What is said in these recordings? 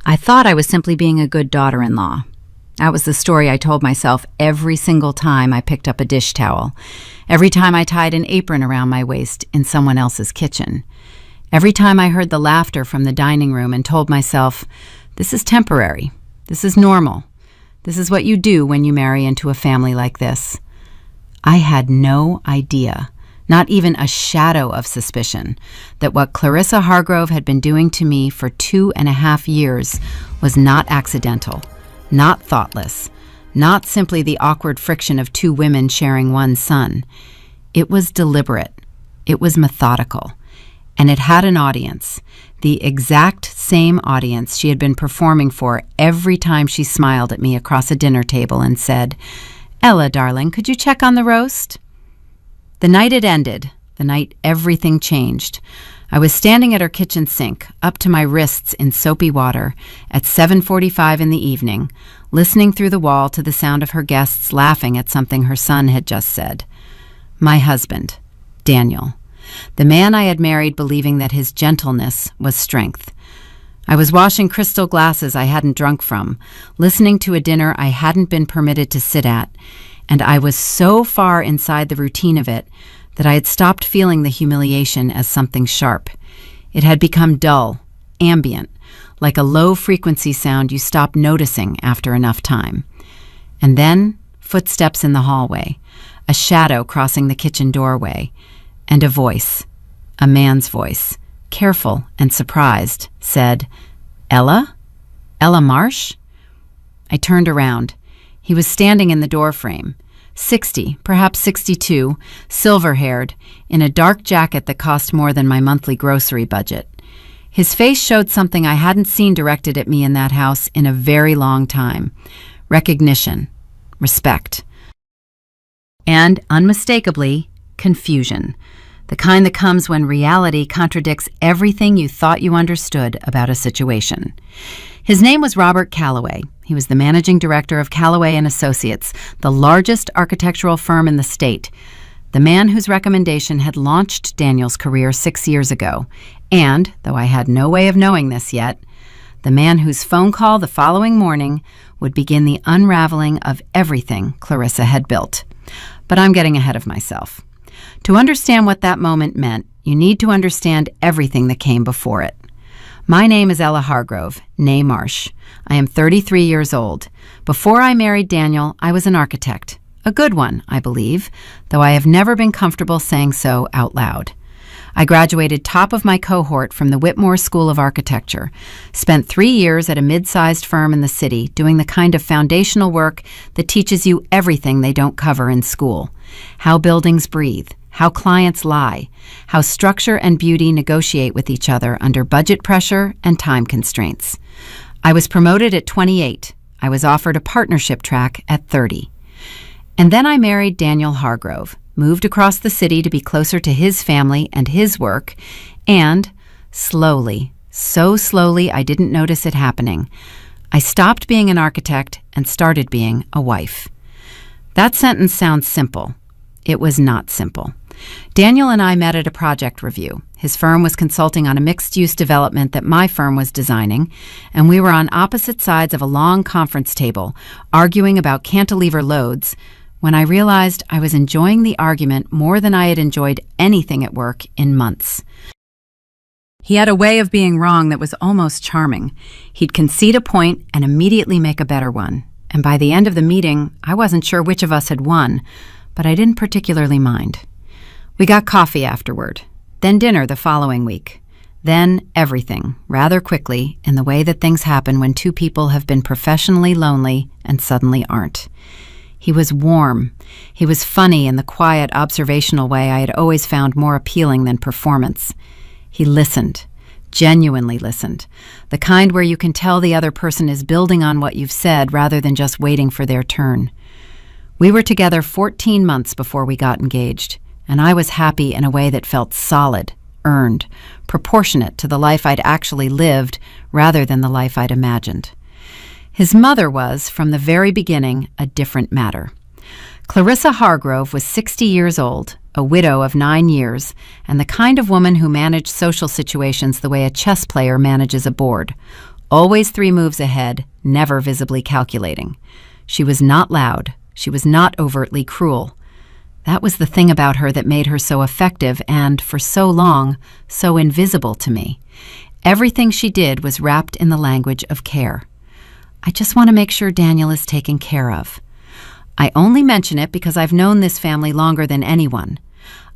I thought I was simply being a good daughter-in-law. That was the story I told myself every single time I picked up a dish towel, every time I tied an apron around my waist in someone else's kitchen, every time I heard the laughter from the dining room and told myself, this is temporary, this is normal, this is what you do when you marry into a family like this. I had no idea, not even a shadow of suspicion, that what Clarissa Hargrove had been doing to me for 2.5 years was not accidental, not thoughtless, not simply the awkward friction of two women sharing one son. It was deliberate, it was methodical, and it had an audience, the exact same audience she had been performing for every time she smiled at me across a dinner table and said, "Ella, darling, could you check on the roast?" The night it ended, the night everything changed. I was standing at her kitchen sink, up to my wrists in soapy water, at 7:45 in the evening, listening through the wall to the sound of her guests laughing at something her son had just said. My husband, Daniel, the man I had married believing that his gentleness was strength. I was washing crystal glasses I hadn't drunk from, listening to a dinner I hadn't been permitted to sit at, and I was so far inside the routine of it that I had stopped feeling the humiliation as something sharp. It had become dull, ambient, like a low-frequency sound you stop noticing after enough time. And then, footsteps in the hallway, a shadow crossing the kitchen doorway, and a voice, a man's voice, careful and surprised, said, "Ella? Ella Marsh?" I turned around. He was standing in the doorframe, 60, perhaps 62, silver-haired, in a dark jacket that cost more than my monthly grocery budget. His face showed something I hadn't seen directed at me in that house in a very long time. Recognition, respect, and, unmistakably, confusion. The kind that comes when reality contradicts everything you thought you understood about a situation. His name was Robert Calloway. He was the managing director of Calloway & Associates, the largest architectural firm in the state, the man whose recommendation had launched Daniel's career 6 years ago, and, though I had no way of knowing this yet, the man whose phone call the following morning would begin the unraveling of everything Clarissa had built. But I'm getting ahead of myself. To understand what that moment meant, you need to understand everything that came before it. My name is Ella Hargrove, née Marsh. I am 33 years old. Before I married Daniel, I was an architect. A good one, I believe, though I have never been comfortable saying so out loud. I graduated top of my cohort from the Whitmore School of Architecture, spent 3 years at a mid-sized firm in the city doing the kind of foundational work that teaches you everything they don't cover in school: how buildings breathe, how clients lie, how structure and beauty negotiate with each other under budget pressure and time constraints. I was promoted at 28. I was offered a partnership track at 30. And then I married Daniel Hargrove, moved across the city to be closer to his family and his work, and slowly, so slowly I didn't notice it happening, I stopped being an architect and started being a wife. That sentence sounds simple. It was not simple. Daniel and I met at a project review. His firm was consulting on a mixed-use development that my firm was designing, and we were on opposite sides of a long conference table, arguing about cantilever loads, when I realized I was enjoying the argument more than I had enjoyed anything at work in months. He had a way of being wrong that was almost charming. He'd concede a point and immediately make a better one. And by the end of the meeting, I wasn't sure which of us had won, but I didn't particularly mind. We got coffee afterward, then dinner the following week, then everything, rather quickly, in the way that things happen when two people have been professionally lonely and suddenly aren't. He was warm. He was funny in the quiet, observational way I had always found more appealing than performance. He listened, genuinely listened, the kind where you can tell the other person is building on what you've said rather than just waiting for their turn. We were together 14 months before we got engaged, and I was happy in a way that felt solid, earned, proportionate to the life I'd actually lived rather than the life I'd imagined. His mother was, from the very beginning, a different matter. Clarissa Hargrove was 60 years old, a widow of 9 years, and the kind of woman who managed social situations the way a chess player manages a board, always 3 moves ahead, never visibly calculating. She was not loud. She was not overtly cruel. That was the thing about her that made her so effective and, for so long, so invisible to me. Everything she did was wrapped in the language of care. I just want to make sure Daniel is taken care of. I only mention it because I've known this family longer than anyone.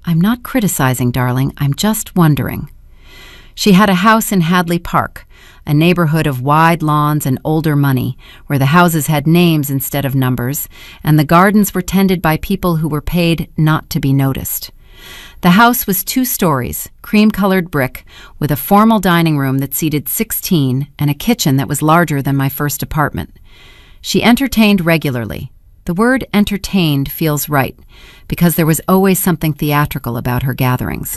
I'm not criticizing, darling. I'm just wondering. She had a house in Hadley Park, a neighborhood of wide lawns and older money, where the houses had names instead of numbers, and the gardens were tended by people who were paid not to be noticed. The house was 2 stories, cream-colored brick, with a formal dining room that seated 16 and a kitchen that was larger than my first apartment. She entertained regularly. The word entertained feels right, because there was always something theatrical about her gatherings.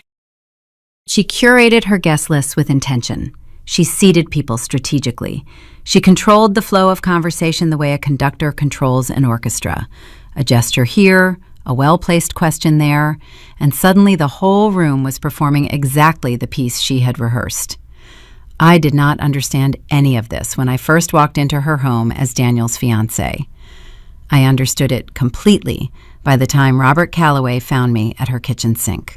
She curated her guest lists with intention. She seated people strategically. She controlled the flow of conversation the way a conductor controls an orchestra. A gesture here, a well-placed question there, and suddenly the whole room was performing exactly the piece she had rehearsed. I did not understand any of this when I first walked into her home as Daniel's fiancée. I understood it completely by the time Robert Calloway found me at her kitchen sink.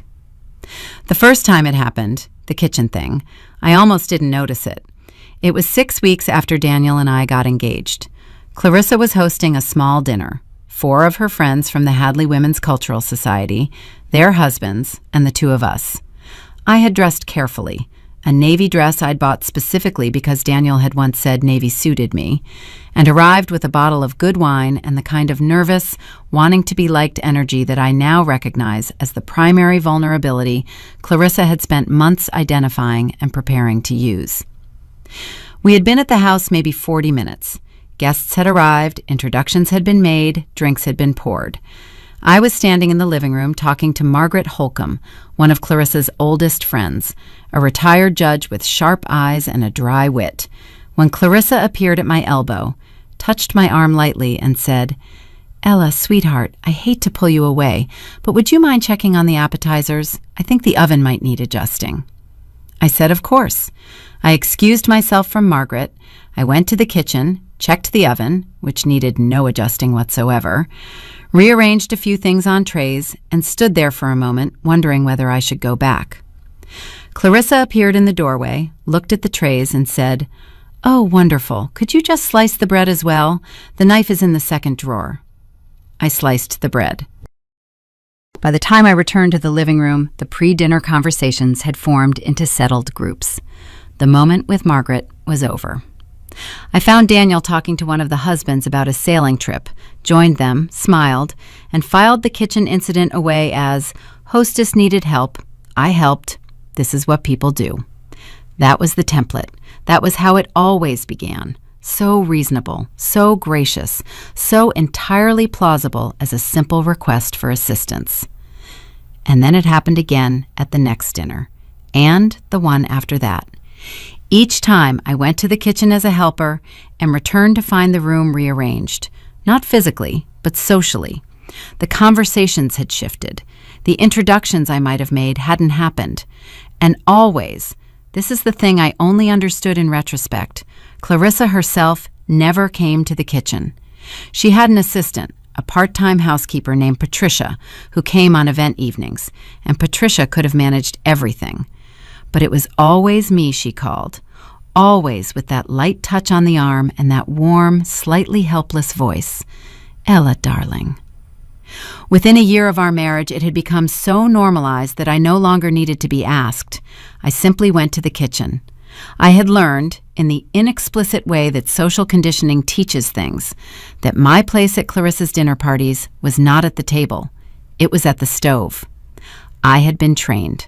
The first time it happened, the kitchen thing, I almost didn't notice it. It was 6 weeks after Daniel and I got engaged. Clarissa was hosting a small dinner. 4 of her friends from the Hadley Women's Cultural Society, their husbands, and the 2 of us. I had dressed carefully. A navy dress I'd bought specifically because Daniel had once said navy suited me, and arrived with a bottle of good wine and the kind of nervous, wanting to be liked energy that I now recognize as the primary vulnerability Clarissa had spent months identifying and preparing to use. We had been at the house maybe 40 minutes. Guests had arrived, introductions had been made, drinks had been poured. I was standing in the living room talking to Margaret Holcomb, one of Clarissa's oldest friends, a retired judge with sharp eyes and a dry wit, when Clarissa appeared at my elbow, touched my arm lightly, and said, "Ella, sweetheart, I hate to pull you away, but would you mind checking on the appetizers? I think the oven might need adjusting." I said, of course. I excused myself from Margaret. I went to the kitchen, checked the oven, which needed no adjusting whatsoever, rearranged a few things on trays, and stood there for a moment, wondering whether I should go back. Clarissa appeared in the doorway, looked at the trays, and said, "Oh, wonderful. Could you just slice the bread as well? The knife is in the second drawer." I sliced the bread. By the time I returned to the living room, the pre-dinner conversations had formed into settled groups. The moment with Margaret was over. I found Daniel talking to one of the husbands about a sailing trip, joined them, smiled, and filed the kitchen incident away as, "Hostess needed help. I helped. This is what people do." That was the template. That was how it always began. So reasonable, so gracious, so entirely plausible as a simple request for assistance. And then it happened again at the next dinner, and the one after that. Each time I went to the kitchen as a helper and returned to find the room rearranged, not physically, but socially. The conversations had shifted. The introductions I might have made hadn't happened. And always, this is the thing I only understood in retrospect, Clarissa herself never came to the kitchen. She had an assistant, a part-time housekeeper named Patricia, who came on event evenings, and Patricia could have managed everything. But it was always me she called, always with that light touch on the arm and that warm, slightly helpless voice. "Ella, darling." Within a year of our marriage, it had become so normalized that I no longer needed to be asked. I simply went to the kitchen. I had learned, in the inexplicit way that social conditioning teaches things, that my place at Clarissa's dinner parties was not at the table. It was at the stove. I had been trained.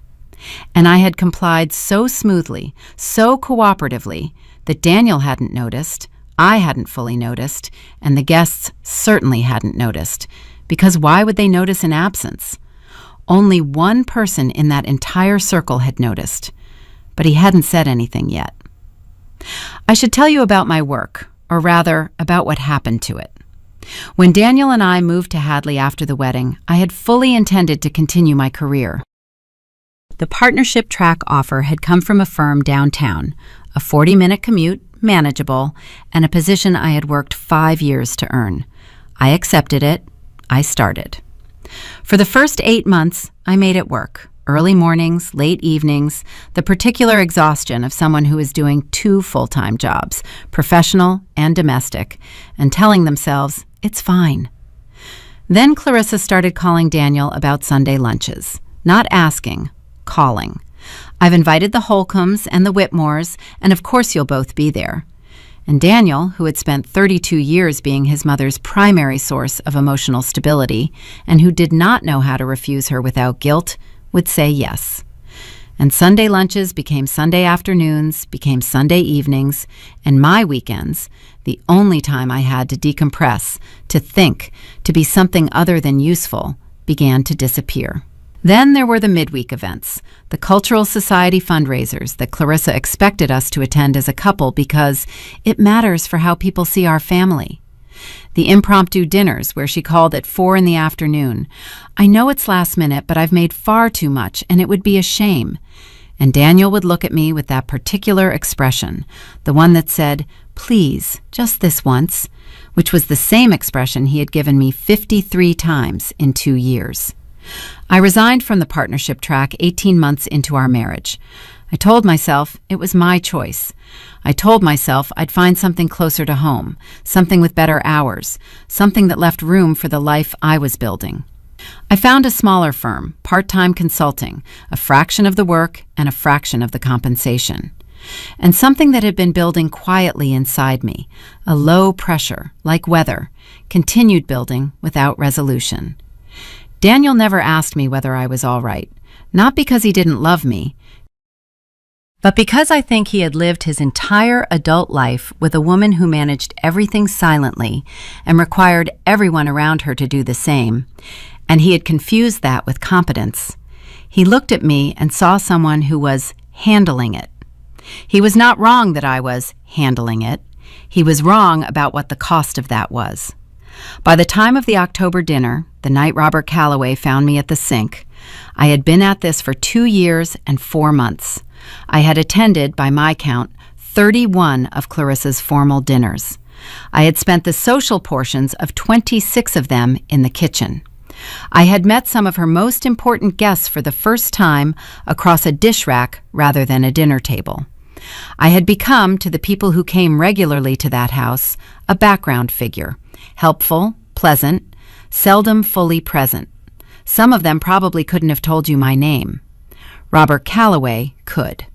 And I had complied so smoothly, so cooperatively, that Daniel hadn't noticed, I hadn't fully noticed, and the guests certainly hadn't noticed, because why would they notice an absence? Only one person in that entire circle had noticed, but he hadn't said anything yet. I should tell you about my work, or rather, about what happened to it. When Daniel and I moved to Hadley after the wedding, I had fully intended to continue my career. The partnership track offer had come from a firm downtown, a 40-minute commute, manageable, and a position I had worked 5 years to earn. I accepted it. I started. For the first 8 months, I made it work. Early mornings, late evenings, the particular exhaustion of someone who is doing 2 full-time jobs, professional and domestic, and telling themselves, it's fine. Then Clarissa started calling Daniel about Sunday lunches. Not asking, calling. I've invited the Holcombs and the Whitmores, and of course you'll both be there. And Daniel, who had spent 32 years being his mother's primary source of emotional stability, and who did not know how to refuse her without guilt, would say yes. And Sunday lunches became Sunday afternoons, became Sunday evenings, and my weekends, the only time I had to decompress, to think, to be something other than useful, began to disappear. Then there were the midweek events, the Cultural Society fundraisers that Clarissa expected us to attend as a couple because it matters for how people see our family. The impromptu dinners where she called at 4 in the afternoon. I know it's last minute, but I've made far too much, and it would be a shame. And Daniel would look at me with that particular expression, the one that said, please, just this once, which was the same expression he had given me 53 times in 2 years. I resigned from the partnership track 18 months into our marriage. I told myself it was my choice. I told myself I'd find something closer to home, something with better hours, something that left room for the life I was building. I found a smaller firm, part-time consulting, a fraction of the work and a fraction of the compensation. And something that had been building quietly inside me, a low pressure, like weather, continued building without resolution. Daniel never asked me whether I was all right, not because he didn't love me, but because I think he had lived his entire adult life with a woman who managed everything silently and required everyone around her to do the same, and he had confused that with competence. He looked at me and saw someone who was handling it. He was not wrong that I was handling it. He was wrong about what the cost of that was. By the time of the October dinner, the night Robert Calloway found me at the sink, I had been at this for 2 years and 4 months. I had attended, by my count, 31 of Clarissa's formal dinners. I had spent the social portions of 26 of them in the kitchen. I had met some of her most important guests for the first time across a dish rack rather than a dinner table. I had become, to the people who came regularly to that house, a background figure, helpful, pleasant, seldom fully present. Some of them probably couldn't have told you my name. Robert Calloway could.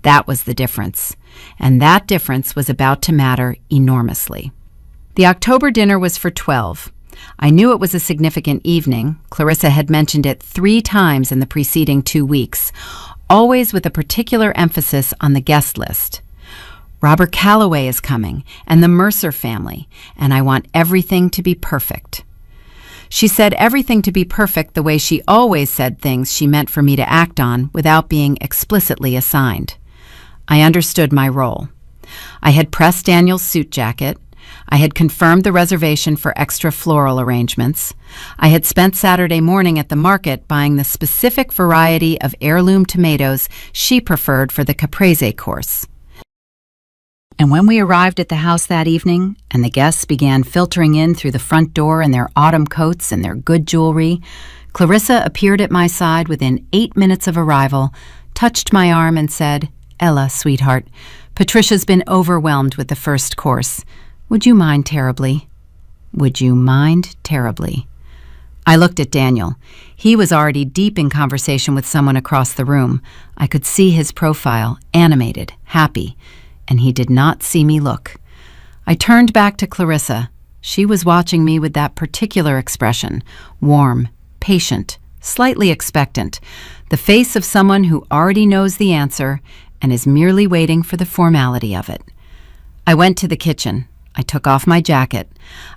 That was the difference, and that difference was about to matter enormously. The October dinner was for 12. I knew it was a significant evening. Clarissa had mentioned it 3 times in the preceding 2 weeks, always with a particular emphasis on the guest list. Robert Calloway is coming, and the Mercer family, and I want everything to be perfect. She said everything to be perfect the way she always said things she meant for me to act on without being explicitly assigned. I understood my role. I had pressed Daniel's suit jacket. I had confirmed the reservation for extra floral arrangements. I had spent Saturday morning at the market buying the specific variety of heirloom tomatoes she preferred for the caprese course. And when we arrived at the house that evening, and the guests began filtering in through the front door in their autumn coats and their good jewelry, Clarissa appeared at my side within 8 minutes of arrival, touched my arm and said, "Ella, sweetheart, Patricia's been overwhelmed with the first course. Would you mind terribly? Would you mind terribly?" I looked at Daniel. He was already deep in conversation with someone across the room. I could see his profile, animated, happy, and he did not see me look. I turned back to Clarissa. She was watching me with that particular expression, warm, patient, slightly expectant, the face of someone who already knows the answer and is merely waiting for the formality of it. I went to the kitchen. I took off my jacket.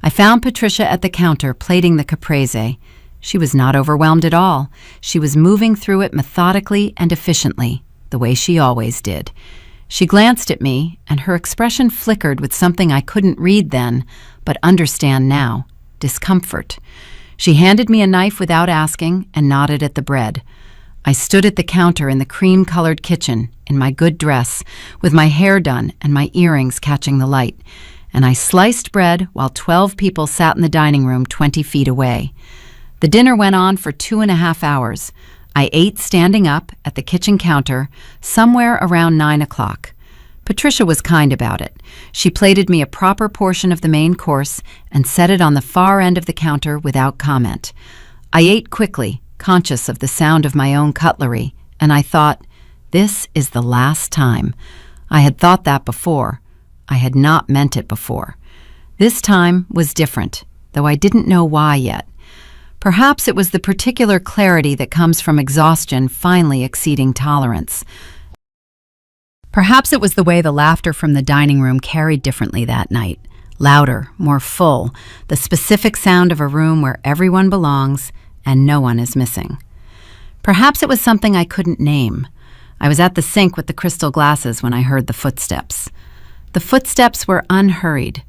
I found Patricia at the counter plating the caprese. She was not overwhelmed at all. She was moving through it methodically and efficiently, the way she always did. She glanced at me, and her expression flickered with something I couldn't read then, but understand now, discomfort. She handed me a knife without asking and nodded at the bread. I stood at the counter in the cream-colored kitchen, in my good dress, with my hair done and my earrings catching the light, and I sliced bread while 12 people sat in the dining room 20 feet away. The dinner went on for 2.5 hours. I ate standing up at the kitchen counter somewhere around 9 o'clock. Patricia was kind about it. She plated me a proper portion of the main course and set it on the far end of the counter without comment. I ate quickly, conscious of the sound of my own cutlery, and I thought, this is the last time. I had thought that before. I had not meant it before. This time was different, though I didn't know why yet. Perhaps it was the particular clarity that comes from exhaustion finally exceeding tolerance. Perhaps it was the way the laughter from the dining room carried differently that night. Louder, more full, the specific sound of a room where everyone belongs and no one is missing. Perhaps it was something I couldn't name. I was at the sink with the crystal glasses when I heard the footsteps. The footsteps were unhurried,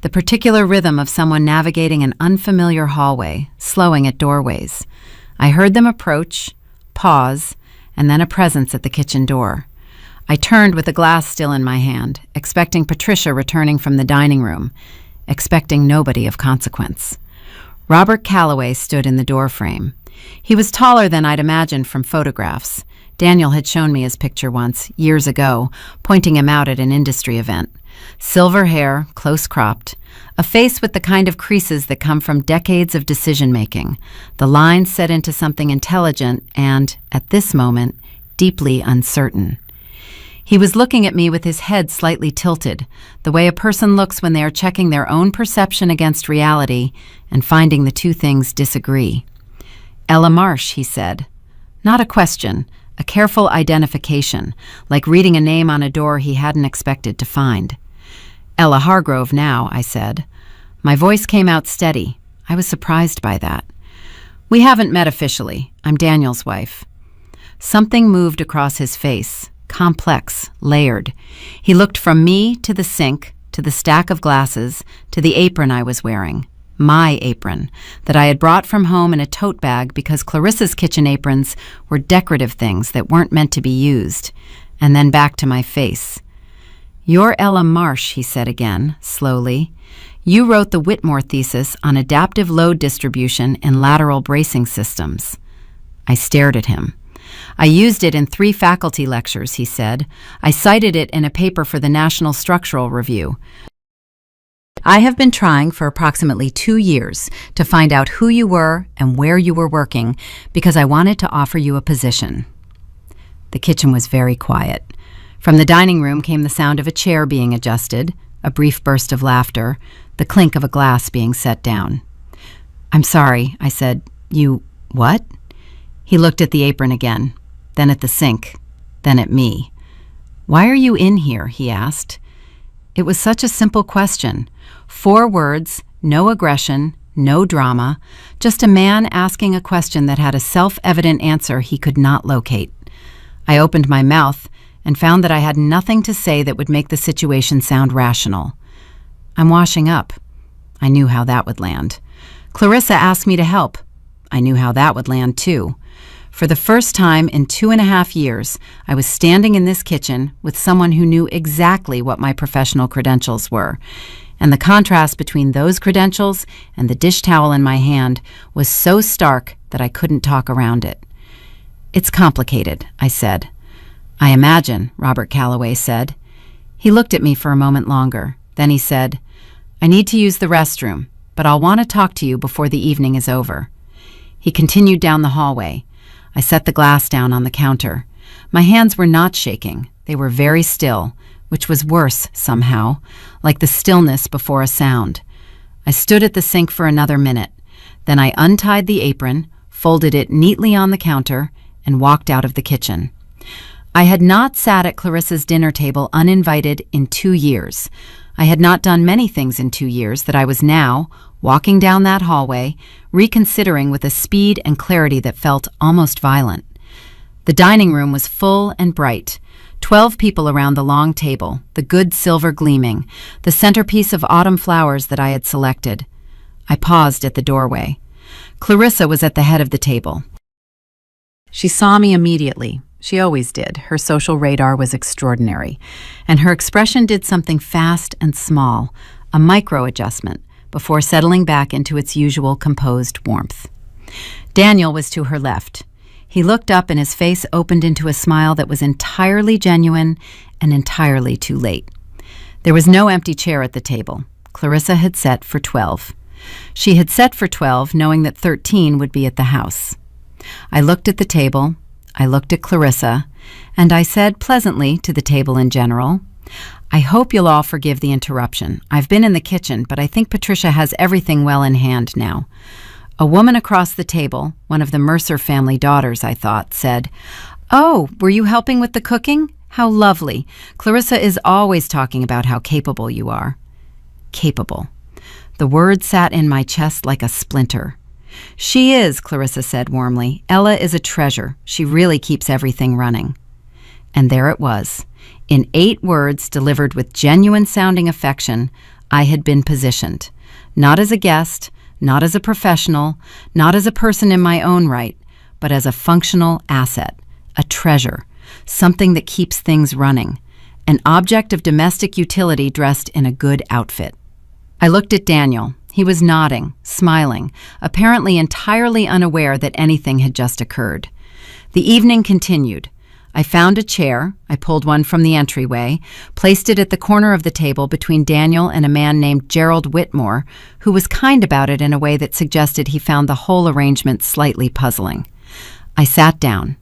the particular rhythm of someone navigating an unfamiliar hallway, slowing at doorways. I heard them approach, pause, and then a presence at the kitchen door. I turned with the glass still in my hand, expecting Patricia returning from the dining room, expecting nobody of consequence. Robert Calloway stood in the doorframe. He was taller than I'd imagined from photographs. Daniel had shown me his picture once, years ago, pointing him out at an industry event. Silver hair, close cropped, a face with the kind of creases that come from decades of decision-making, the lines set into something intelligent and, at this moment, deeply uncertain. He was looking at me with his head slightly tilted, the way a person looks when they are checking their own perception against reality and finding the two things disagree. "Ella Marsh," he said. Not a question, a careful identification, like reading a name on a door he hadn't expected to find. "Ella Hargrove now," I said. My voice came out steady. I was surprised by that. "We haven't met officially. I'm Daniel's wife." Something moved across his face, complex, layered. He looked from me to the sink, to the stack of glasses, to the apron I was wearing. My apron, that I had brought from home in a tote bag because Clarissa's kitchen aprons were decorative things that weren't meant to be used, and then back to my face. "You're Ella Marsh," he said again, slowly. "You wrote the Whitmore thesis on adaptive load distribution in lateral bracing systems." I stared at him. "I used it in 3 faculty lectures," he said. "I cited it in a paper for the National Structural Review. I have been trying for approximately 2 years to find out who you were and where you were working because I wanted to offer you a position." The kitchen was very quiet. From the dining room came the sound of a chair being adjusted, a brief burst of laughter, the clink of a glass being set down. "I'm sorry," I said. "You what?" He looked at the apron again, then at the sink, then at me. "Why are you in here?" he asked. It was such a simple question. 4 words, no aggression, no drama, just a man asking a question that had a self-evident answer he could not locate. I opened my mouth and found that I had nothing to say that would make the situation sound rational. "I'm washing up." I knew how that would land. "Clarissa asked me to help." I knew how that would land too. For the first time in 2.5 years, I was standing in this kitchen with someone who knew exactly what my professional credentials were, and the contrast between those credentials and the dish towel in my hand was so stark that I couldn't talk around it. "It's complicated," I said. "I imagine," Robert Calloway said. He looked at me for a moment longer. Then he said, "I need to use the restroom, but I'll want to talk to you before the evening is over." He continued down the hallway. I set the glass down on the counter. My hands were not shaking. They were very still, which was worse somehow, like the stillness before a sound. I stood at the sink for another minute. Then I untied the apron, folded it neatly on the counter, and walked out of the kitchen. I had not sat at Clarissa's dinner table uninvited in 2 years. I had not done many things in 2 years that I was now, walking down that hallway, reconsidering with a speed and clarity that felt almost violent. The dining room was full and bright. 12 people around the long table, the good silver gleaming, the centerpiece of autumn flowers that I had selected. I paused at the doorway. Clarissa was at the head of the table. She saw me immediately. She always did. Her social radar was extraordinary. And her expression did something fast and small, a micro-adjustment, before settling back into its usual composed warmth. Daniel was to her left. He looked up and his face opened into a smile that was entirely genuine and entirely too late. There was no empty chair at the table. Clarissa had set for 12. She had set for 12, knowing that 13 would be at the house. I looked at the table, I looked at Clarissa, and I said pleasantly to the table in general, "I hope you'll all forgive the interruption. I've been in the kitchen, but I think Patricia has everything well in hand now." A woman across the table, one of the Mercer family daughters, I thought, said, "Oh, were you helping with the cooking? How lovely. Clarissa is always talking about how capable you are." Capable. The word sat in my chest like a splinter. "She is," Clarissa said warmly. "Ella is a treasure. She really keeps everything running." And there it was. In 8 words delivered with genuine-sounding affection, I had been positioned. Not as a guest, not as a professional, not as a person in my own right, but as a functional asset, a treasure, something that keeps things running, an object of domestic utility dressed in a good outfit. I looked at Daniel. He was nodding, smiling, apparently entirely unaware that anything had just occurred. The evening continued. I found a chair, I pulled one from the entryway, placed it at the corner of the table between Daniel and a man named Gerald Whitmore, who was kind about it in a way that suggested he found the whole arrangement slightly puzzling. I sat down.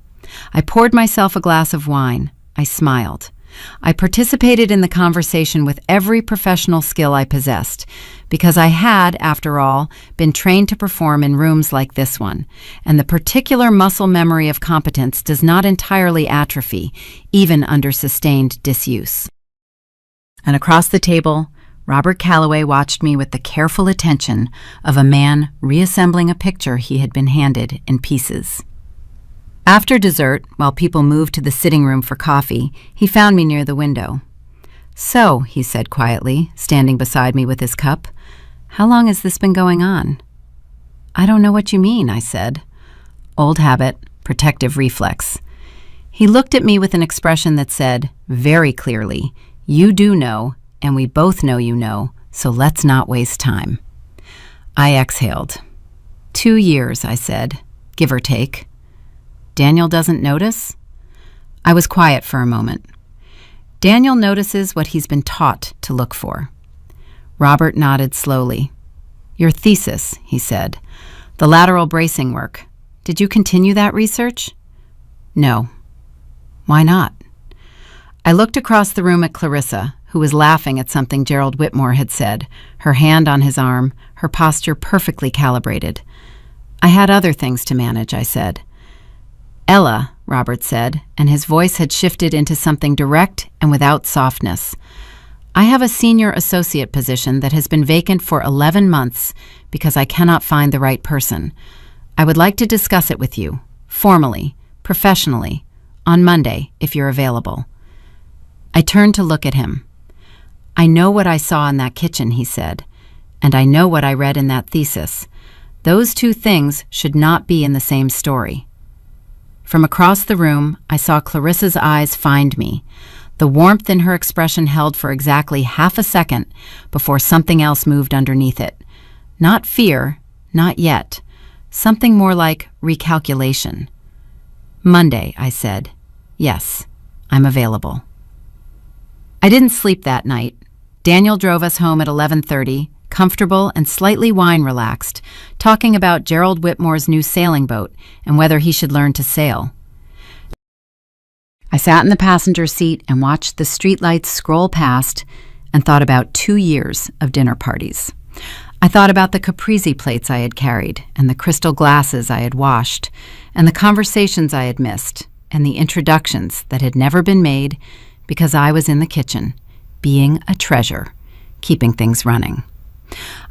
I poured myself a glass of wine. I smiled. I participated in the conversation with every professional skill I possessed, because I had, after all, been trained to perform in rooms like this one, and the particular muscle memory of competence does not entirely atrophy, even under sustained disuse. And across the table, Robert Calloway watched me with the careful attention of a man reassembling a picture he had been handed in pieces. After dessert, while people moved to the sitting room for coffee, he found me near the window. "So," he said quietly, standing beside me with his cup, "how long has this been going on?" "I don't know what you mean," I said. Old habit, protective reflex. He looked at me with an expression that said, very clearly, "You do know, and we both know you know, so let's not waste time." I exhaled. 2 years, I said, give or take. "Daniel doesn't notice?" I was quiet for a moment. "Daniel notices what he's been taught to look for." Robert nodded slowly. "Your thesis," he said. "The lateral bracing work. Did you continue that research?" "No." "Why not?" I looked across the room at Clarissa, who was laughing at something Gerald Whitmore had said, her hand on his arm, her posture perfectly calibrated. "I had other things to manage," I said. "Ella," Robert said, and his voice had shifted into something direct and without softness. "I have a senior associate position that has been vacant for 11 months because I cannot find the right person. I would like to discuss it with you, formally, professionally, on Monday, if you're available." I turned to look at him. "I know what I saw in that kitchen," he said, "and I know what I read in that thesis. Those 2 things should not be in the same story." From across the room, I saw Clarissa's eyes find me. The warmth in her expression held for exactly half a second before something else moved underneath it. Not fear, not yet. Something more like recalculation. "Monday," I said. "Yes, I'm available." I didn't sleep that night. Daniel drove us home at 11:30, comfortable and slightly wine-relaxed, talking about Gerald Whitmore's new sailing boat and whether he should learn to sail. I sat in the passenger seat and watched the streetlights scroll past and thought about 2 years of dinner parties. I thought about the caprese plates I had carried and the crystal glasses I had washed and the conversations I had missed and the introductions that had never been made because I was in the kitchen, being a treasure, keeping things running.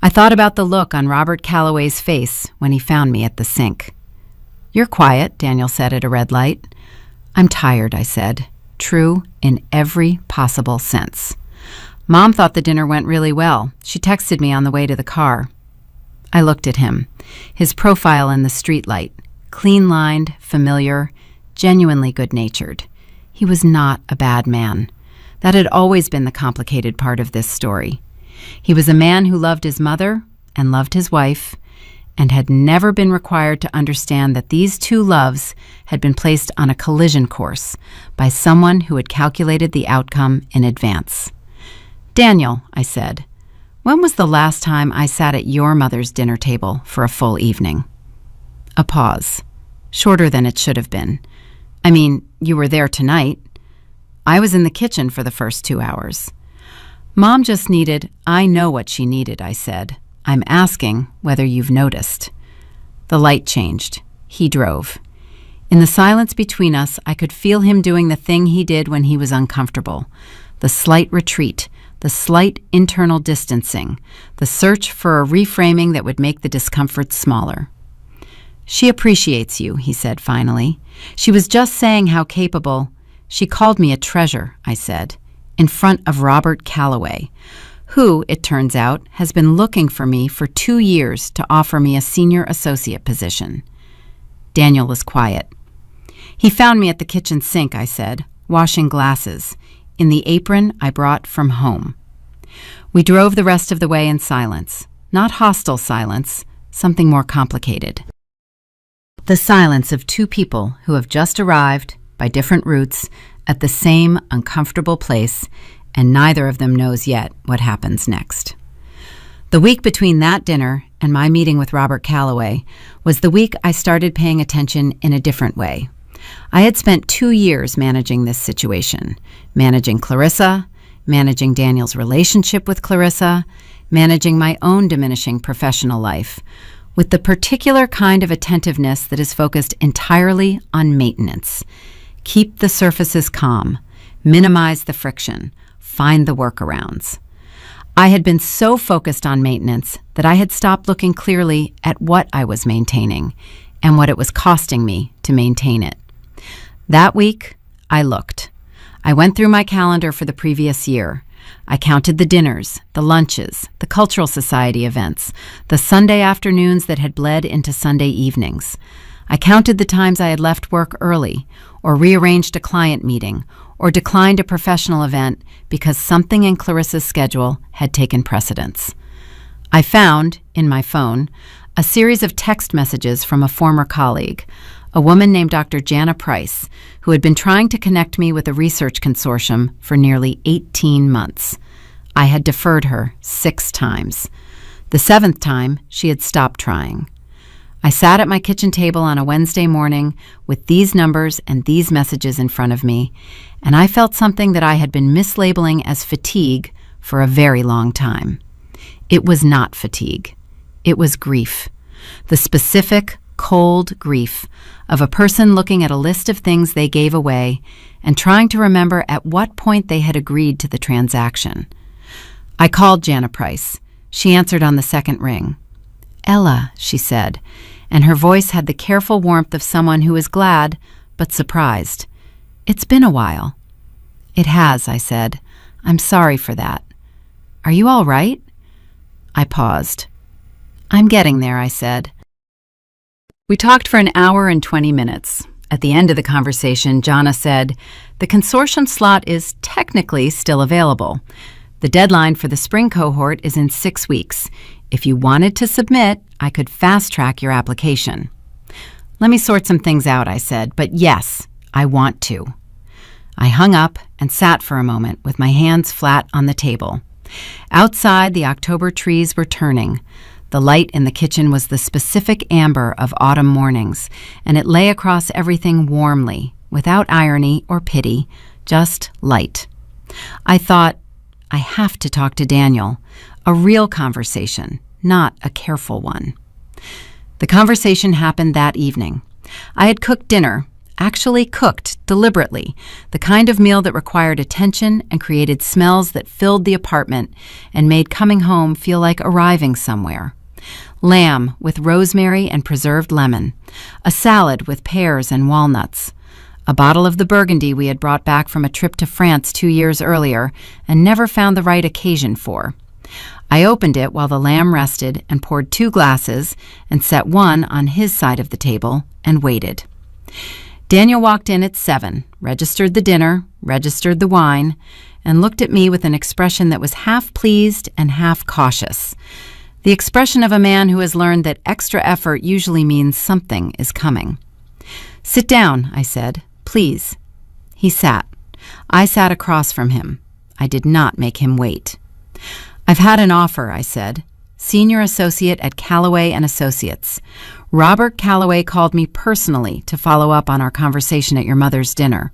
I thought about the look on Robert Calloway's face when he found me at the sink. "You're quiet," Daniel said at a red light. "I'm tired," I said. True in every possible sense. Mom thought the dinner went really well. She texted me on the way to the car. I looked at him, his profile in the streetlight, clean-lined, familiar, genuinely good-natured. He was not a bad man. That had always been the complicated part of this story. He was a man who loved his mother and loved his wife, and had never been required to understand that these two loves had been placed on a collision course by someone who had calculated the outcome in advance. "Daniel," I said, "when was the last time I sat at your mother's dinner table for a full evening?" A pause, shorter than it should have been. "I mean, you were there tonight." "I was in the kitchen for the first 2 hours." "Mom just needed—" "I know what she needed," I said. "I'm asking whether you've noticed." The light changed. He drove. In the silence between us, I could feel him doing the thing he did when he was uncomfortable. The slight retreat, the slight internal distancing, the search for a reframing that would make the discomfort smaller. "She appreciates you," he said finally. "She was just saying how capable—" "She called me a treasure," I said, in front of Robert Calloway, who, it turns out, has been looking for me for 2 years to offer me a senior associate position. Daniel was quiet. "He found me at the kitchen sink," I said, "washing glasses, in the apron I brought from home." We drove the rest of the way in silence. Not hostile silence, something more complicated. The silence of two people who have just arrived, by different routes, at the same uncomfortable place, and neither of them knows yet what happens next. The week between that dinner and my meeting with Robert Calloway was the week I started paying attention in a different way. I had spent 2 years managing this situation, managing Clarissa, managing Daniel's relationship with Clarissa, managing my own diminishing professional life, with the particular kind of attentiveness that is focused entirely on maintenance. Keep the surfaces calm, minimize the friction, find the workarounds. I had been so focused on maintenance that I had stopped looking clearly at what I was maintaining and what it was costing me to maintain it. That week, I looked. I went through my calendar for the previous year. I counted the dinners, the lunches, the cultural society events, the Sunday afternoons that had bled into Sunday evenings. I counted the times I had left work early, or rearranged a client meeting, or declined a professional event because something in Clarissa's schedule had taken precedence. I found, in my phone, a series of text messages from a former colleague, a woman named Dr. Jana Price, who had been trying to connect me with a research consortium for nearly 18 months. I had deferred her 6 times. The 7th time, she had stopped trying. I sat at my kitchen table on a Wednesday morning with these numbers and these messages in front of me, and I felt something that I had been mislabeling as fatigue for a very long time. It was not fatigue. It was grief. The specific, cold grief of a person looking at a list of things they gave away and trying to remember at what point they had agreed to the transaction. I called Jana Price. She answered on the 2nd ring. "Ella," she said, and her voice had the careful warmth of someone who is glad, but surprised. "It's been a while." "It has," I said. "I'm sorry for that. Are you all right?" I paused. "I'm getting there," I said. We talked for 1 hour and 20 minutes. At the end of the conversation, Jana said, "The consortium slot is technically still available. The deadline for the spring cohort is in 6 weeks. If you wanted to submit, I could fast-track your application." "Let me sort some things out," I said, "but yes, I want to." I hung up and sat for a moment with my hands flat on the table. Outside, the October trees were turning. The light in the kitchen was the specific amber of autumn mornings, and it lay across everything warmly, without irony or pity, just light. I thought, I have to talk to Daniel. A real conversation, not a careful one. The conversation happened that evening. I had cooked dinner, actually cooked deliberately, the kind of meal that required attention and created smells that filled the apartment and made coming home feel like arriving somewhere. Lamb with rosemary and preserved lemon, a salad with pears and walnuts, a bottle of the Burgundy we had brought back from a trip to France 2 years earlier and never found the right occasion for, I opened it while the lamb rested and poured 2 glasses and set one on his side of the table and waited. Daniel walked in at 7, registered the dinner, registered the wine, and looked at me with an expression that was half pleased and half cautious. The expression of a man who has learned that extra effort usually means something is coming. "Sit down," I said. "Please." He sat. I sat across from him. I did not make him wait. "I've had an offer," I said. "Senior associate at Callaway and Associates. Robert Callaway called me personally to follow up on our conversation at your mother's dinner.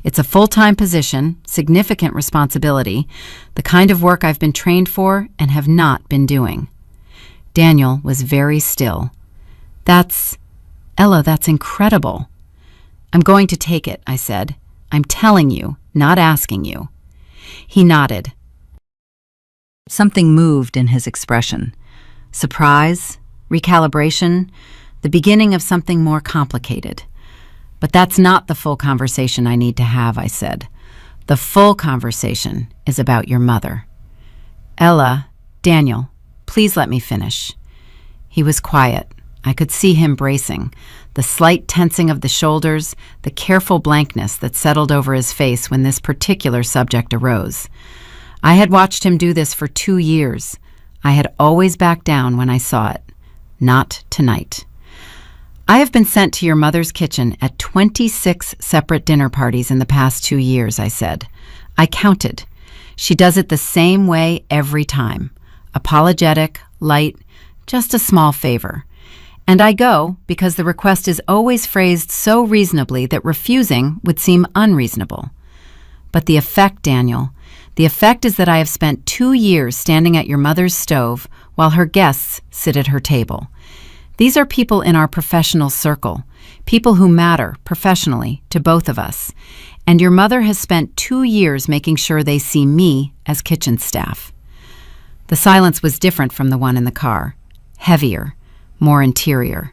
It's a full-time position, significant responsibility, the kind of work I've been trained for and have not been doing." Daniel was very still. Ella, that's incredible." "I'm going to take it," I said. "I'm telling you, not asking you." He nodded. Something moved in his expression. Surprise, recalibration, the beginning of something more complicated. "But that's not the full conversation I need to have," I said. "The full conversation is about your mother." Daniel, please let me finish." He was quiet. I could see him bracing, the slight tensing of the shoulders, the careful blankness that settled over his face when this particular subject arose. I had watched him do this for 2 years. I had always backed down when I saw it. Not tonight. "I have been sent to your mother's kitchen at 26 separate dinner parties in the past 2 years," I said. "I counted. She does it the same way every time. Apologetic, light, just a small favor. And I go because the request is always phrased so reasonably that refusing would seem unreasonable. But the effect, Daniel, the effect is that I have spent 2 years standing at your mother's stove while her guests sit at her table. These are people in our professional circle, people who matter professionally to both of us. And your mother has spent 2 years making sure they see me as kitchen staff." The silence was different from the one in the car, heavier, more interior.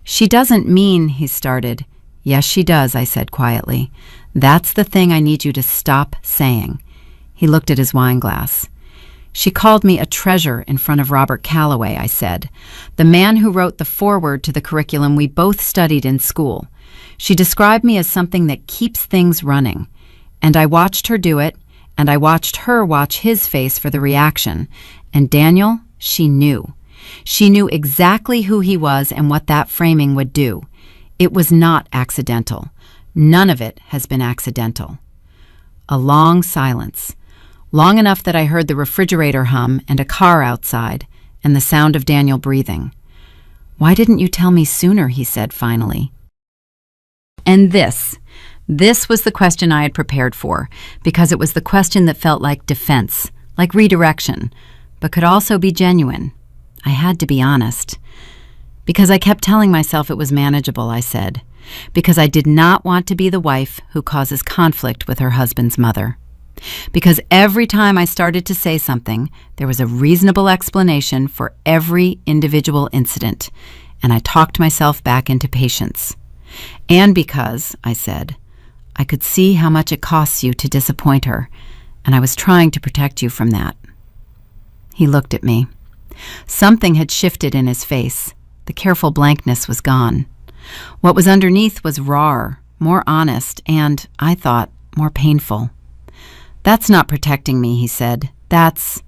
"She doesn't mean," he started. "Yes, she does," I said quietly. "That's the thing I need you to stop saying." He looked at his wine glass. "She called me a treasure in front of Robert Callaway," I said, "the man who wrote the foreword to the curriculum we both studied in school. She described me as something that keeps things running. And I watched her do it, and I watched her watch his face for the reaction. And Daniel, she knew. She knew exactly who he was and what that framing would do. It was not accidental. None of it has been accidental." A long silence, long enough that I heard the refrigerator hum and a car outside, and the sound of Daniel breathing. "Why didn't you tell me sooner?" he said finally. And this was the question I had prepared for, because it was the question that felt like defense, like redirection, but could also be genuine. I had to be honest. "Because I kept telling myself it was manageable," I said. "Because I did not want to be the wife who causes conflict with her husband's mother. Because every time I started to say something, there was a reasonable explanation for every individual incident, and I talked myself back into patience. And because," I said, "I could see how much it costs you to disappoint her, and I was trying to protect you from that." He looked at me. Something had shifted in his face. The careful blankness was gone. What was underneath was rawer, more honest, and, I thought, more painful. "That's not protecting me," he said. "That's—"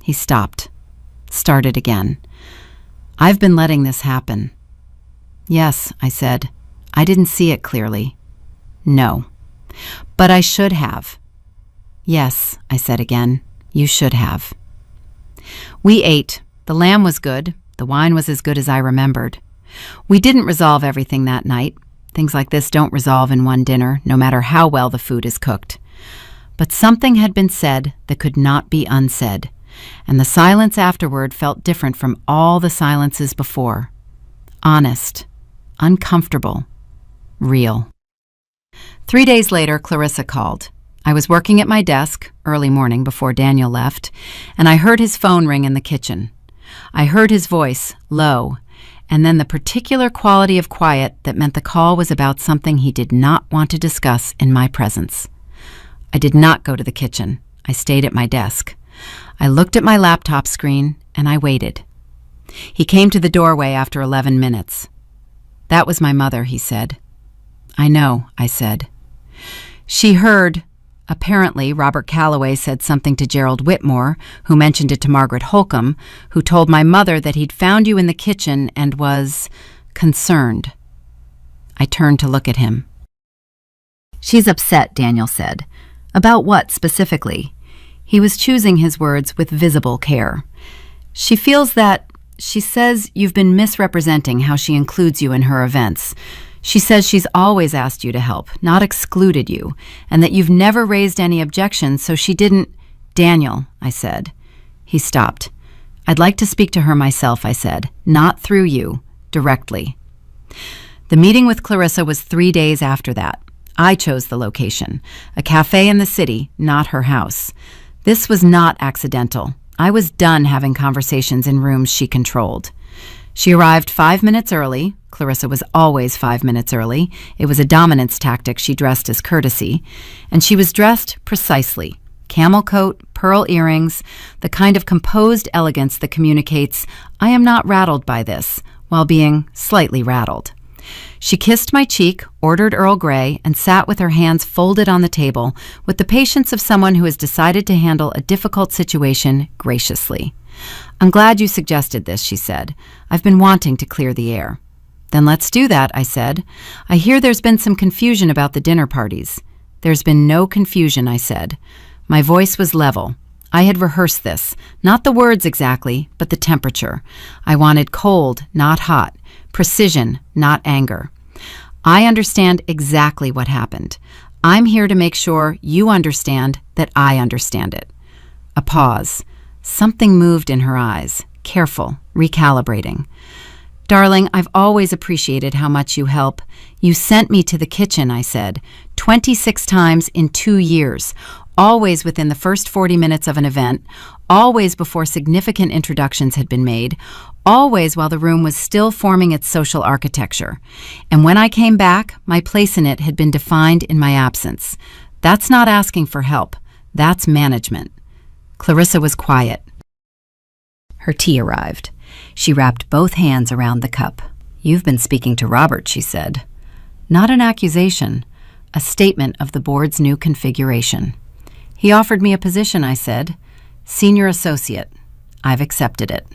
He stopped. Started again. "I've been letting this happen." "Yes," I said. "I didn't see it clearly." "No." "But I should have." "Yes," I said again. "You should have." We ate. The lamb was good. The wine was as good as I remembered. We didn't resolve everything that night. Things like this don't resolve in one dinner, no matter how well the food is cooked. But something had been said that could not be unsaid, and the silence afterward felt different from all the silences before. Honest, uncomfortable, real. 3 days later, Clarissa called. I was working at my desk, early morning before Daniel left, and I heard his phone ring in the kitchen. I heard his voice, low, and then the particular quality of quiet that meant the call was about something he did not want to discuss in my presence. I did not go to the kitchen. I stayed at my desk. I looked at my laptop screen and I waited. He came to the doorway after 11 minutes. "That was my mother," he said. "I know," I said. "She heard. Apparently, Robert Calloway said something to Gerald Whitmore, who mentioned it to Margaret Holcomb, who told my mother that he'd found you in the kitchen and was concerned." I turned to look at him. "She's upset," Daniel said. "About what specifically?" He was choosing his words with visible care. "She feels that, she says you've been misrepresenting how she includes you in her events. She says she's always asked you to help, not excluded you, and that you've never raised any objections, so she didn't—" "Daniel," I said. He stopped. "I'd like to speak to her myself," I said, "not through you, directly." The meeting with Clarissa was 3 days after that. I chose the location, a cafe in the city, not her house. This was not accidental. I was done having conversations in rooms she controlled. She arrived 5 minutes early. Clarissa was always 5 minutes early. It was a dominance tactic she dressed as courtesy. And she was dressed precisely. Camel coat, pearl earrings, the kind of composed elegance that communicates, "I am not rattled by this," while being slightly rattled. She kissed my cheek, ordered Earl Grey, and sat with her hands folded on the table with the patience of someone who has decided to handle a difficult situation graciously. "I'm glad you suggested this," she said. "I've been wanting to clear the air." "Then let's do that," I said. "I hear there's been some confusion about the dinner parties." "There's been no confusion," I said. My voice was level. I had rehearsed this, not the words exactly, but the temperature. I wanted cold, not hot, precision, not anger. "I understand exactly what happened. I'm here to make sure you understand that I understand it." A pause. Something moved in her eyes, careful, recalibrating. "Darling, I've always appreciated how much you help. You sent me to the kitchen," I said, 26 times in 2 years, always within the first 40 minutes of an event, always before significant introductions had been made, always while the room was still forming its social architecture. And when I came back, my place in it had been defined in my absence. That's not asking for help. That's management. Clarissa was quiet. Her tea arrived. She wrapped both hands around the cup. "You've been speaking to Robert," she said. "Not an accusation, a statement of the board's new configuration." "He offered me a position," I said. "Senior associate. I've accepted it."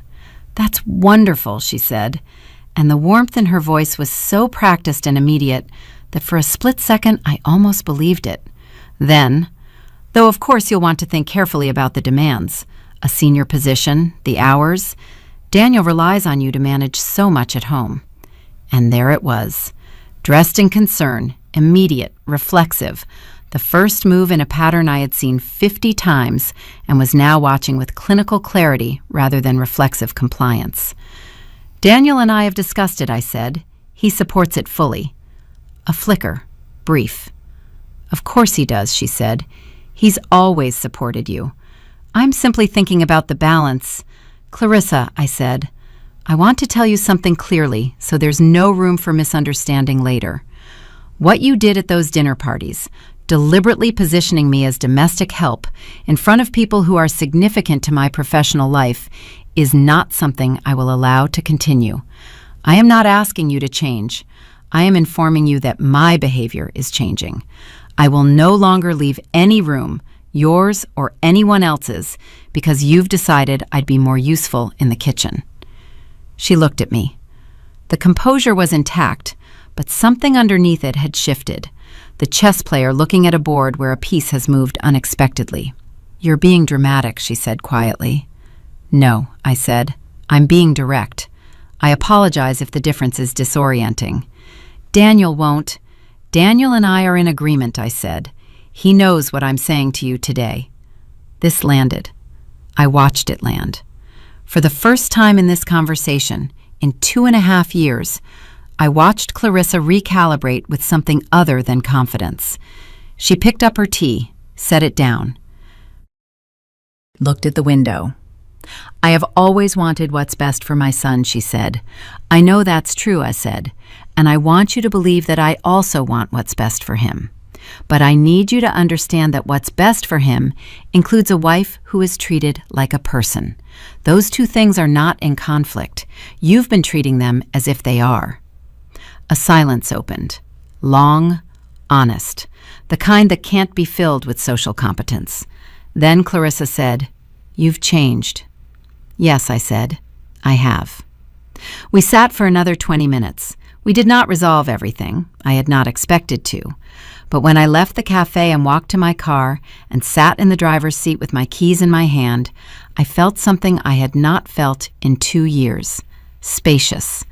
"That's wonderful," she said, and the warmth in her voice was so practiced and immediate that for a split second I almost believed it. Then, "Though of course you'll want to think carefully about the demands. A senior position, the hours. Daniel relies on you to manage so much at home." And there it was, dressed in concern, immediate, reflexive, the first move in a pattern I had seen 50 times and was now watching with clinical clarity rather than reflexive compliance. "Daniel and I have discussed it," I said. "He supports it fully." A flicker, brief. "Of course he does," she said. "He's always supported you. I'm simply thinking about the balance." "Clarissa," I said, "I want to tell you something clearly so there's no room for misunderstanding later. What you did at those dinner parties, deliberately positioning me as domestic help in front of people who are significant to my professional life, is not something I will allow to continue. I am not asking you to change. I am informing you that my behavior is changing. I will no longer leave any room, yours or anyone else's, because you've decided I'd be more useful in the kitchen." She looked at me. The composure was intact, but something underneath it had shifted. The chess player looking at a board where a piece has moved unexpectedly. "You're being dramatic," she said quietly. "No," I said. "I'm being direct. I apologize if the difference is disorienting. Daniel won't." "Daniel and I are in agreement," I said. "He knows what I'm saying to you today." This landed. I watched it land. For the first time in this conversation, in 2.5 years, I watched Clarissa recalibrate with something other than confidence. She picked up her tea, set it down, looked at the window. "I have always wanted what's best for my son," she said. "I know that's true," I said, "and I want you to believe that I also want what's best for him. But I need you to understand that what's best for him includes a wife who is treated like a person. Those two things are not in conflict. You've been treating them as if they are." A silence opened. Long, honest, the kind that can't be filled with social competence. Then Clarissa said, "You've changed." "Yes," I said, "I have." We sat for another 20 minutes. We did not resolve everything. I had not expected to. But when I left the cafe and walked to my car and sat in the driver's seat with my keys in my hand, I felt something I had not felt in 2 years. Spacious,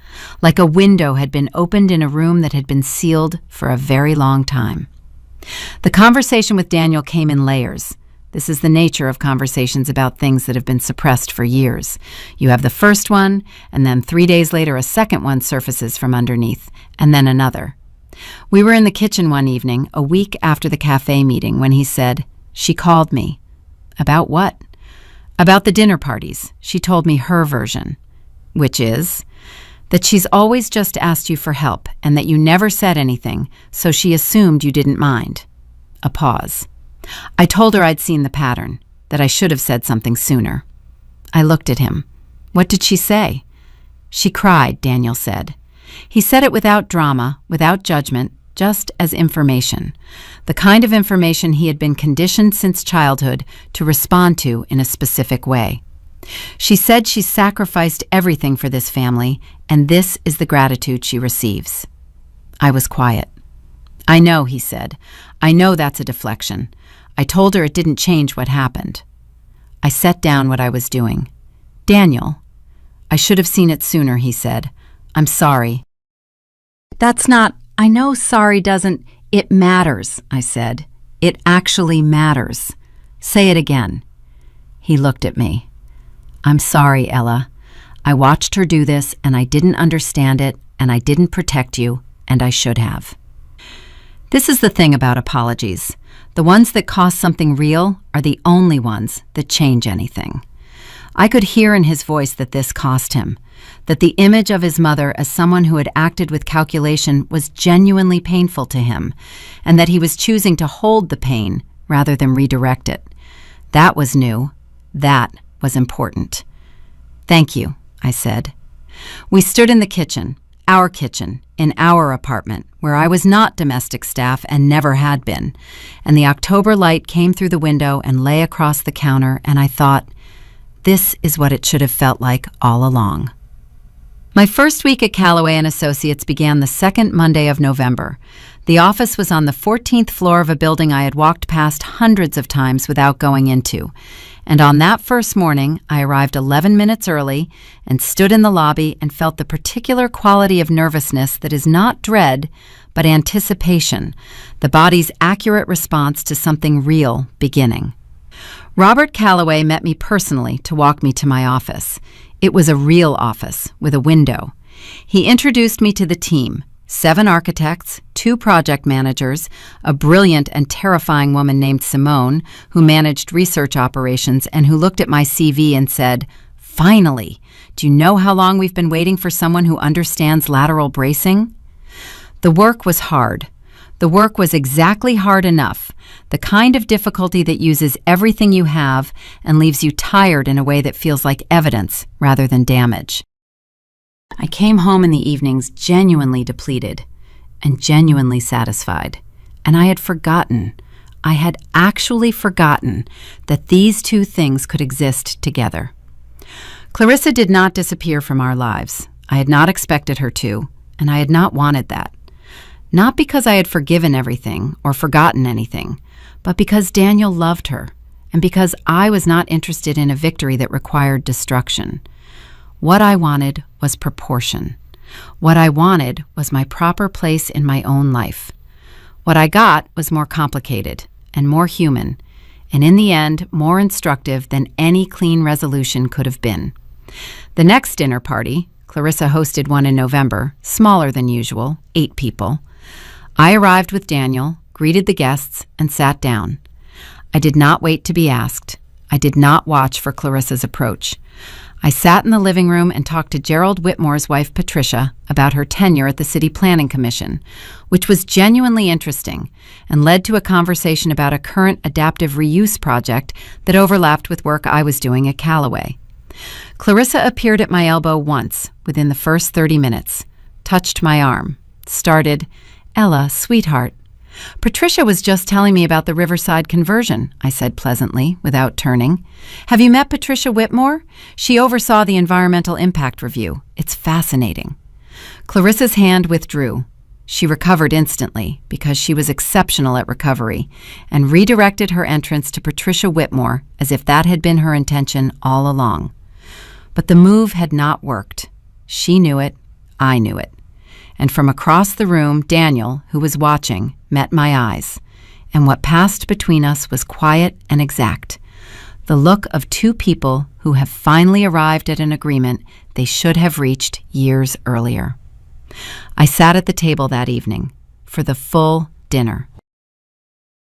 like a window had been opened in a room that had been sealed for a very long time. The conversation with Daniel came in layers. This is the nature of conversations about things that have been suppressed for years. You have the first one, and then 3 days later a second one surfaces from underneath, and then another. We were in the kitchen one evening, a week after the cafe meeting, when he said, "She called me." "About what?" "About the dinner parties." She told me her version, which is that she's always just asked you for help and that you never said anything, so she assumed you didn't mind. A pause. I told her I'd seen the pattern, that I should have said something sooner. I looked at him. "What did she say?" "She cried," Daniel said. He said it without drama, without judgment, just as information, the kind of information he had been conditioned since childhood to respond to in a specific way. She said she sacrificed everything for this family, and this is the gratitude she receives. I was quiet. "I know," he said. "I know that's a deflection. I told her it didn't change what happened." I set down what I was doing. "Daniel." "I should have seen it sooner," he said. "I'm sorry." "That's not, I know sorry doesn't, it matters," I said. "It actually matters. Say it again." He looked at me. "I'm sorry, Ella. I watched her do this, and I didn't understand it, and I didn't protect you, and I should have." This is the thing about apologies. The ones that cost something real are the only ones that change anything. I could hear in his voice that this cost him, that the image of his mother as someone who had acted with calculation was genuinely painful to him, and that he was choosing to hold the pain rather than redirect it. That was new. That was important. "Thank you," I said. We stood in the kitchen, our kitchen, in our apartment, where I was not domestic staff and never had been, and the October light came through the window and lay across the counter, and I thought, this is what it should have felt like all along. My first week at Callaway & Associates began the second Monday of November. The office was on the 14th floor of a building I had walked past hundreds of times without going into. And on that first morning, I arrived 11 minutes early and stood in the lobby and felt the particular quality of nervousness that is not dread, but anticipation, the body's accurate response to something real beginning. Robert Callaway met me personally to walk me to my office. It was a real office with a window. He introduced me to the team, 7 architects, 2 project managers, a brilliant and terrifying woman named Simone, who managed research operations and who looked at my CV and said, "Finally, do you know how long we've been waiting for someone who understands lateral bracing?" The work was hard. The work was exactly hard enough, the kind of difficulty that uses everything you have and leaves you tired in a way that feels like evidence rather than damage. I came home in the evenings genuinely depleted and genuinely satisfied, and I had forgotten, I had actually forgotten that these two things could exist together. Clarissa did not disappear from our lives. I had not expected her to, and I had not wanted that. Not because I had forgiven everything or forgotten anything, but because Daniel loved her, and because I was not interested in a victory that required destruction. What I wanted was proportion. What I wanted was my proper place in my own life. What I got was more complicated and more human, and in the end, more instructive than any clean resolution could have been. The next dinner party, Clarissa hosted one in November, smaller than usual, 8 people. I arrived with Daniel, greeted the guests, and sat down. I did not wait to be asked. I did not watch for Clarissa's approach. I sat in the living room and talked to Gerald Whitmore's wife, Patricia, about her tenure at the City Planning Commission, which was genuinely interesting and led to a conversation about a current adaptive reuse project that overlapped with work I was doing at Callaway. Clarissa appeared at my elbow once within the first 30 minutes, touched my arm, started, "Ella, sweetheart." "Patricia was just telling me about the Riverside conversion," I said pleasantly, without turning. "Have you met Patricia Whitmore? She oversaw the environmental impact review. It's fascinating." Clarissa's hand withdrew. She recovered instantly, because she was exceptional at recovery, and redirected her entrance to Patricia Whitmore as if that had been her intention all along. But the move had not worked. She knew it. I knew it. And from across the room, Daniel, who was watching, met my eyes, and what passed between us was quiet and exact. The look of two people who have finally arrived at an agreement they should have reached years earlier. I sat at the table that evening for the full dinner.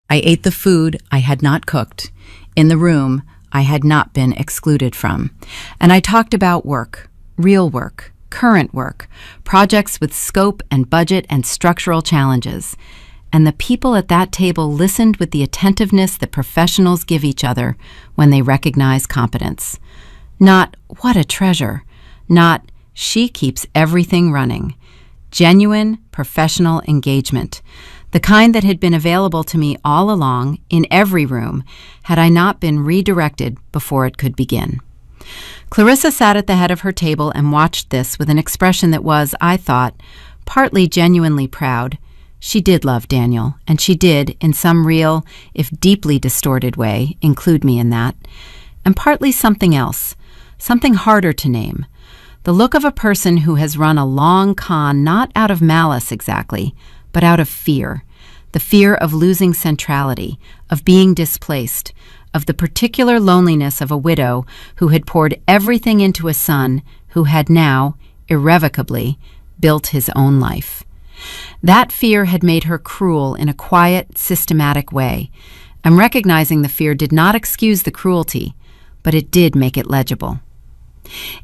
I ate the food I had not cooked in the room I had not been excluded from, and I talked about work, real work, current work, projects with scope and budget and structural challenges. And the people at that table listened with the attentiveness that professionals give each other when they recognize competence. Not, "What a treasure," not, "She keeps everything running." Genuine, professional engagement, the kind that had been available to me all along, in every room, had I not been redirected before it could begin. Clarissa sat at the head of her table and watched this with an expression that was, I thought, partly genuinely proud. She did love Daniel, and she did, in some real, if deeply distorted way, include me in that, and partly something else, something harder to name, the look of a person who has run a long con not out of malice exactly, but out of fear, the fear of losing centrality, of being displaced, of the particular loneliness of a widow who had poured everything into a son who had now, irrevocably, built his own life. That fear had made her cruel in a quiet, systematic way, and recognizing the fear did not excuse the cruelty, but it did make it legible.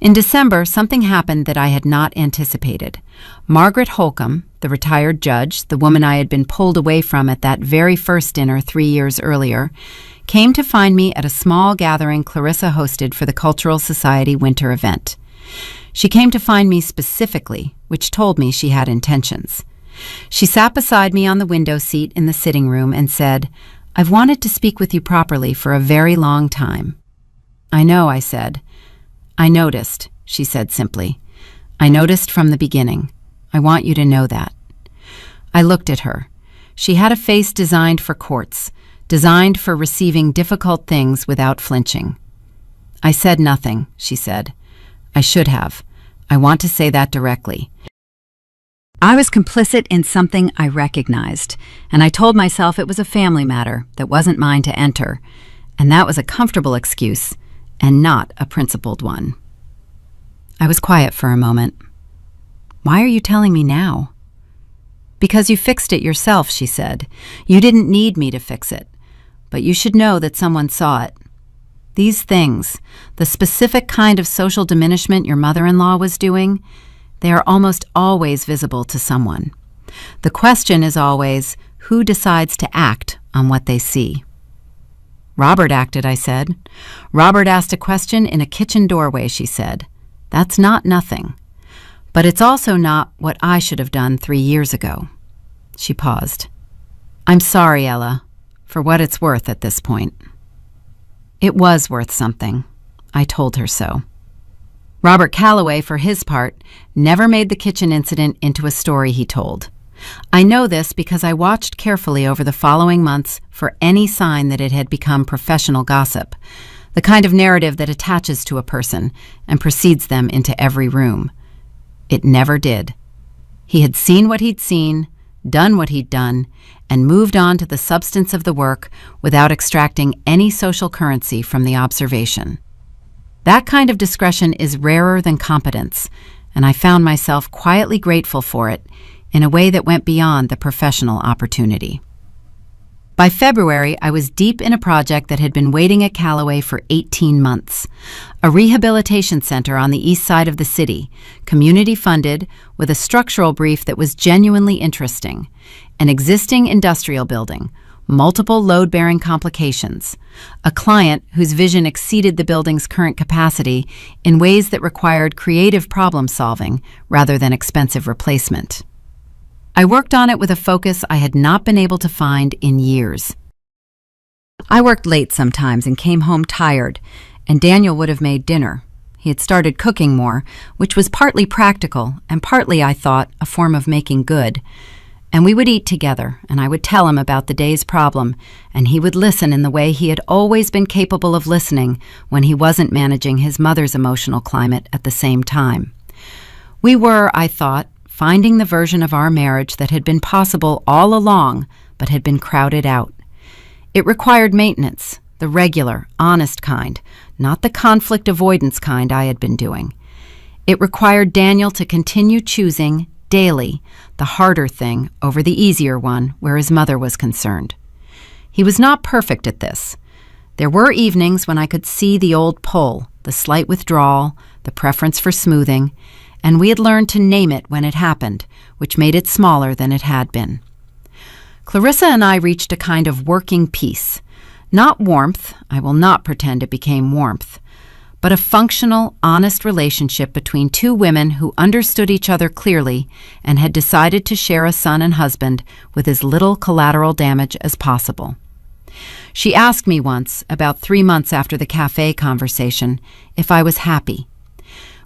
In December, something happened that I had not anticipated. Margaret Holcomb, the retired judge, the woman I had been pulled away from at that very first dinner 3 years earlier, came to find me at a small gathering Clarissa hosted for the Cultural Society winter event. She came to find me specifically, which told me she had intentions. She sat beside me on the window seat in the sitting room and said, "I've wanted to speak with you properly for a very long time." "I know," I said. "I noticed," she said simply. "I noticed from the beginning. I want you to know that." I looked at her. She had a face designed for courts, designed for receiving difficult things without flinching. "I said nothing," she said. "I should have. I want to say that directly. I was complicit in something I recognized, and I told myself it was a family matter that wasn't mine to enter, and that was a comfortable excuse and not a principled one." I was quiet for a moment. "Why are you telling me now?" "Because you fixed it yourself," she said. "You didn't need me to fix it, but you should know that someone saw it. These things, the specific kind of social diminishment your mother-in-law was doing, they are almost always visible to someone. The question is always, who decides to act on what they see?" "Robert acted," I said. "Robert asked a question in a kitchen doorway," she said. "That's not nothing. But it's also not what I should have done 3 years ago." She paused. "I'm sorry, Ella, for what it's worth at this point." It was worth something. I told her so. Robert Callaway, for his part, never made the kitchen incident into a story he told. I know this because I watched carefully over the following months for any sign that it had become professional gossip, the kind of narrative that attaches to a person and precedes them into every room. It never did. He had seen what he'd seen, done what he'd done, and moved on to the substance of the work without extracting any social currency from the observation. That kind of discretion is rarer than competence, and I found myself quietly grateful for it in a way that went beyond the professional opportunity. By February, I was deep in a project that had been waiting at Callaway for 18 months. A rehabilitation center on the east side of the city, community-funded, with a structural brief that was genuinely interesting. An existing industrial building, multiple load-bearing complications, a client whose vision exceeded the building's current capacity in ways that required creative problem-solving rather than expensive replacement. I worked on it with a focus I had not been able to find in years. I worked late sometimes and came home tired, and Daniel would have made dinner. He had started cooking more, which was partly practical and partly, I thought, a form of making good. And we would eat together, and I would tell him about the day's problem, and he would listen in the way he had always been capable of listening when he wasn't managing his mother's emotional climate at the same time. We were, I thought, finding the version of our marriage that had been possible all along, but had been crowded out. It required maintenance, the regular, honest kind, not the conflict avoidance kind I had been doing. It required Daniel to continue choosing, daily, the harder thing over the easier one where his mother was concerned. He was not perfect at this. There were evenings when I could see the old pull, the slight withdrawal, the preference for smoothing, and we had learned to name it when it happened, which made it smaller than it had been. Clarissa and I reached a kind of working peace. Not warmth, I will not pretend it became warmth, but a functional, honest relationship between two women who understood each other clearly and had decided to share a son and husband with as little collateral damage as possible. She asked me once, about 3 months after the cafe conversation, if I was happy.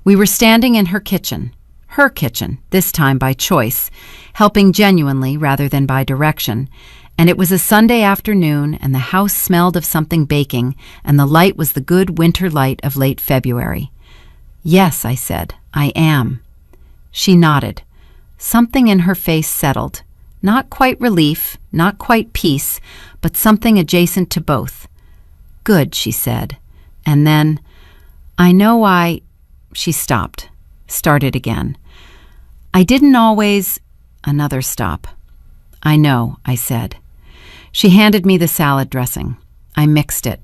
We were standing in her kitchen, this time by choice, helping genuinely rather than by direction, and it was a Sunday afternoon and the house smelled of something baking and the light was the good winter light of late February. "Yes," I said, "I am." She nodded. Something in her face settled. Not quite relief, not quite peace, but something adjacent to both. "Good," she said. And then, "I know She stopped, started again. "I didn't always—" Another stop. "I know," I said. She handed me the salad dressing. I mixed it.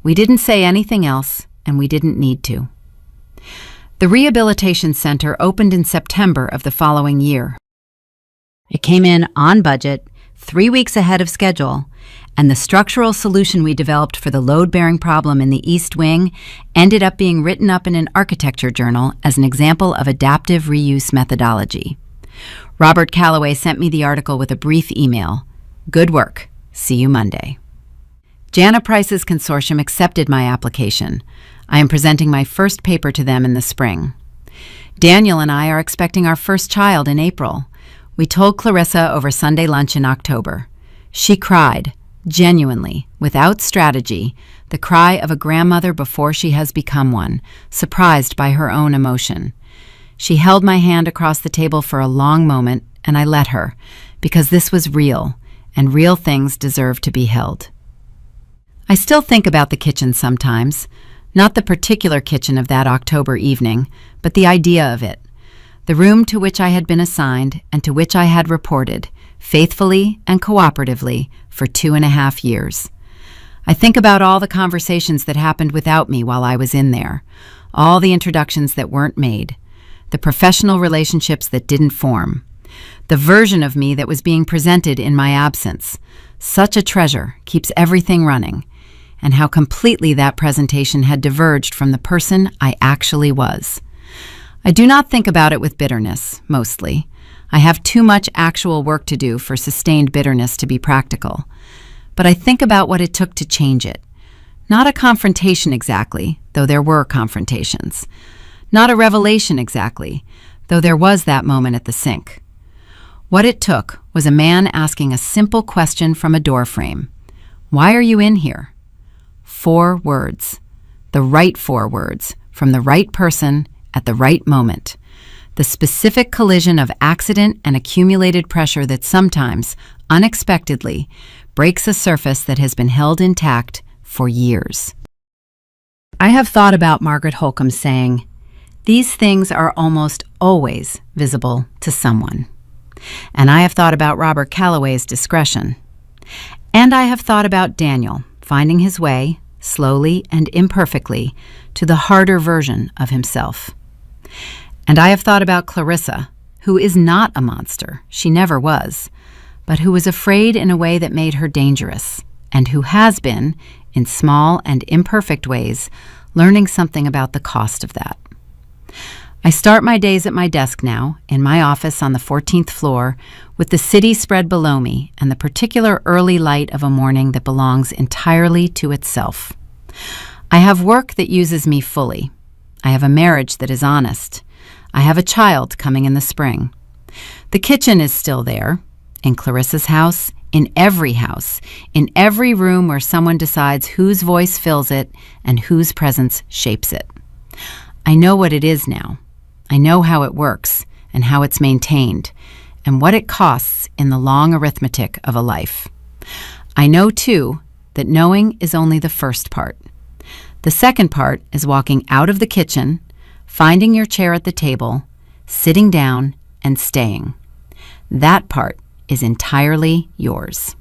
We didn't say anything else, and we didn't need to. The rehabilitation center opened in September of the following year. It came in on budget, 3 weeks ahead of schedule, and the structural solution we developed for the load-bearing problem in the East Wing ended up being written up in an architecture journal as an example of adaptive reuse methodology. Robert Callaway sent me the article with a brief email. "Good work. See you Monday." Jana Price's consortium accepted my application. I am presenting my first paper to them in the spring. Daniel and I are expecting our first child in April. We told Clarissa over Sunday lunch in October. She cried, genuinely, without strategy, the cry of a grandmother before she has become one, surprised by her own emotion. She held my hand across the table for a long moment, and I let her, because this was real, and real things deserve to be held. I still think about the kitchen sometimes, not the particular kitchen of that October evening, but the idea of it, the room to which I had been assigned and to which I had reported, faithfully and cooperatively, for 2.5 years. I think about all the conversations that happened without me while I was in there, all the introductions that weren't made, the professional relationships that didn't form, the version of me that was being presented in my absence. Such a treasure keeps everything running, and how completely that presentation had diverged from the person I actually was. I do not think about it with bitterness, mostly. I have too much actual work to do for sustained bitterness to be practical. But I think about what it took to change it. Not a confrontation exactly, though there were confrontations. Not a revelation exactly, though there was that moment at the sink. What it took was a man asking a simple question from a doorframe. "Why are you in here?" 4 words. The right 4 words, from the right person, at the right moment. The specific collision of accident and accumulated pressure that sometimes, unexpectedly, breaks a surface that has been held intact for years. I have thought about Margaret Holcomb's saying, "These things are almost always visible to someone." And I have thought about Robert Callaway's discretion. And I have thought about Daniel finding his way, slowly and imperfectly, to the harder version of himself. And I have thought about Clarissa, who is not a monster, she never was, but who was afraid in a way that made her dangerous, and who has been, in small and imperfect ways, learning something about the cost of that. I start my days at my desk now, in my office on the 14th floor, with the city spread below me and the particular early light of a morning that belongs entirely to itself. I have work that uses me fully. I have a marriage that is honest. I have a child coming in the spring. The kitchen is still there, in Clarissa's house, in every room where someone decides whose voice fills it and whose presence shapes it. I know what it is now. I know how it works and how it's maintained and what it costs in the long arithmetic of a life. I know, too, that knowing is only the first part. The second part is walking out of the kitchen, finding your chair at the table, sitting down, and staying. That part is entirely yours.